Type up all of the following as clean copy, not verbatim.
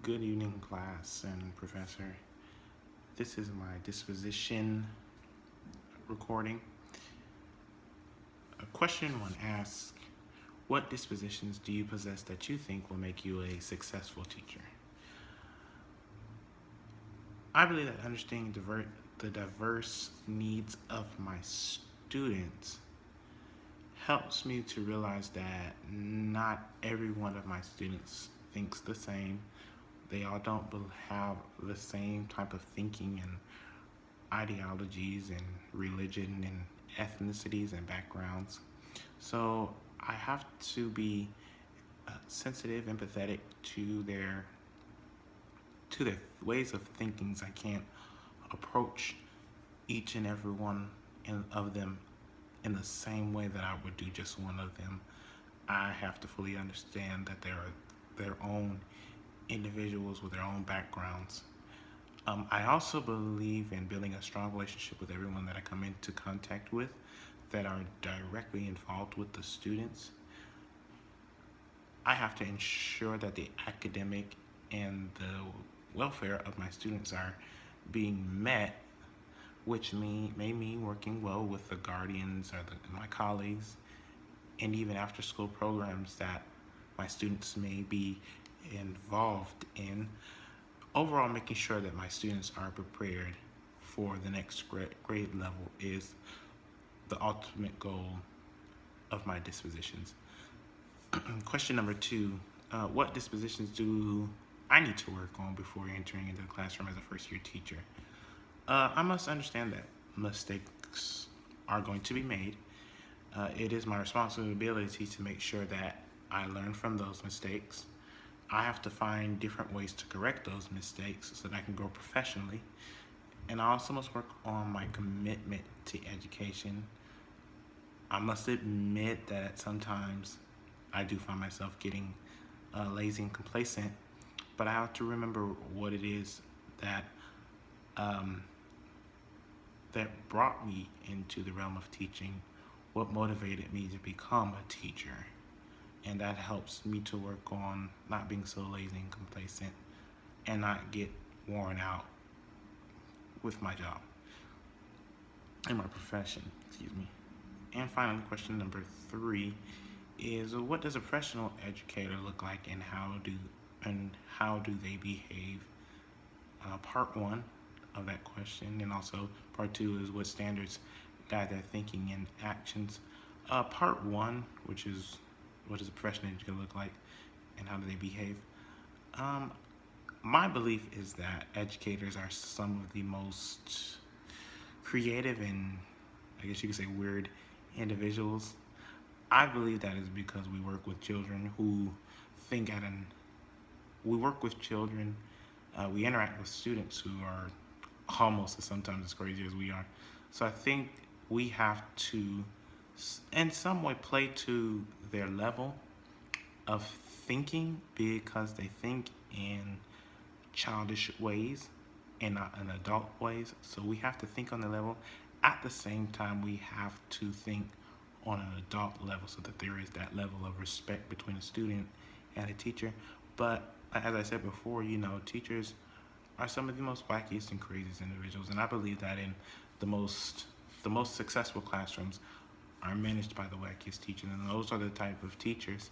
Good evening, class and professor. This is my disposition recording. Question 1 asks, what dispositions do you possess that you think will make you a successful teacher? I believe that understanding the diverse needs of my students helps me to realize that not every one of my students thinks the same. They all don't have the same type of thinking and ideologies and religion and ethnicities and backgrounds. So I have to be sensitive, empathetic to their ways of thinking. I can't approach each and every one of them in the same way that I would do just one of them. I have to fully understand that they are their own individuals with their own backgrounds. I also believe in building a strong relationship with everyone that I come into contact with that are directly involved with the students. I have to ensure that the academic and the welfare of my students are being met, which may mean working well with the guardians or my colleagues, and even after school programs that my students may be involved in. Overall, making sure that my students are prepared for the next grade level is the ultimate goal of my dispositions. Question number 2, what dispositions do I need to work on before entering into the classroom as a first-year teacher? I must understand that mistakes are going to be made. It is my responsibility to make sure that I learn from those mistakes. I have to find different ways to correct those mistakes so that I can grow professionally. And I also must work on my commitment to education. I must admit that sometimes I do find myself getting lazy and complacent, but I have to remember what it is that brought me into the realm of teaching, what motivated me to become a teacher. And that helps me to work on not being so lazy and complacent and not get worn out with my job and my profession, And finally, question number 3 is, what does a professional educator look like and how do they behave? Part 1 of that question, and also part 2 is what standards guide their thinking and actions. Part 1, which is what does a professional educator look like and how do they behave? My belief is that educators are some of the most creative and, I guess you could say, weird individuals. I believe that is because we work with children who think we work with children, we interact with students who are almost sometimes as crazy as we are. So I think we have to in some way play to their level of thinking because they think in childish ways and not in adult ways. So we have to think on the level. At the same time, we have to think on an adult level so that there is that level of respect between a student and a teacher. But as I said before, teachers are some of the most wackiest and craziest individuals, and I believe that in the most successful classrooms are managed by the wackiest teachers, and those are the type of teachers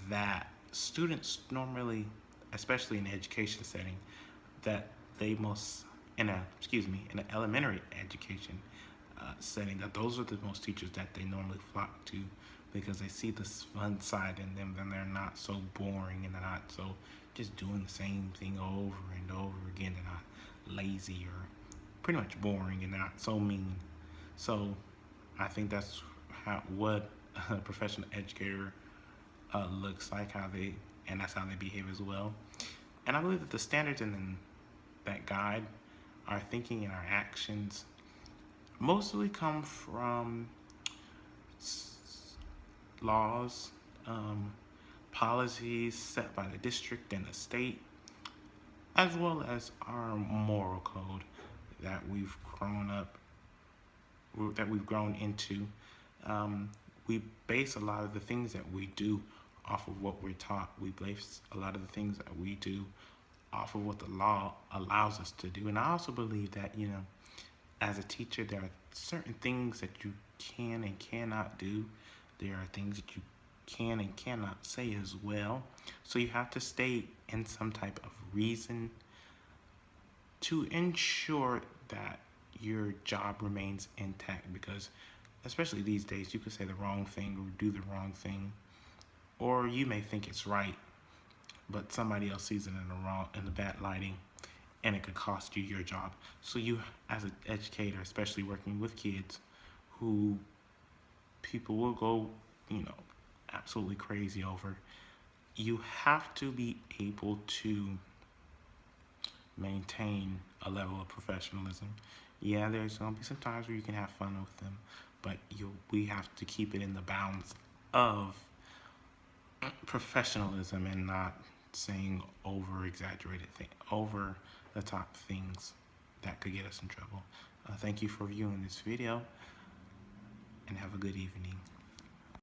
that students normally, especially in the education setting, that they most in an elementary education setting, that those are the most teachers that they normally flock to because they see the fun side in them, and they're not so boring and they're not so just doing the same thing over and over again. They're not lazy or pretty much boring, and they're not so mean. So I think that's what a professional educator looks like, and that's how they behave as well. And I believe that the standards that guide our thinking and our actions mostly come from laws, policies set by the district and the state, as well as our moral code that we've grown into. We base a lot of the things that we do off of what we're taught. We base a lot of the things that we do off of what the law allows us to do. And I also believe that, as a teacher, there are certain things that you can and cannot do. There are things that you can and cannot say as well. So you have to stay in some type of reason to ensure that your job remains intact, because especially these days, you could say the wrong thing or do the wrong thing, or you may think it's right, but somebody else sees it in the bad lighting, and it could cost you your job. So you, as an educator, especially working with kids who people will go, absolutely crazy over, you have to be able to maintain a level of professionalism. Yeah, there's gonna be some times where you can have fun with them, but we have to keep it in the bounds of professionalism and not saying over the top things that could get us in trouble. Thank you for viewing this video, and have a good evening.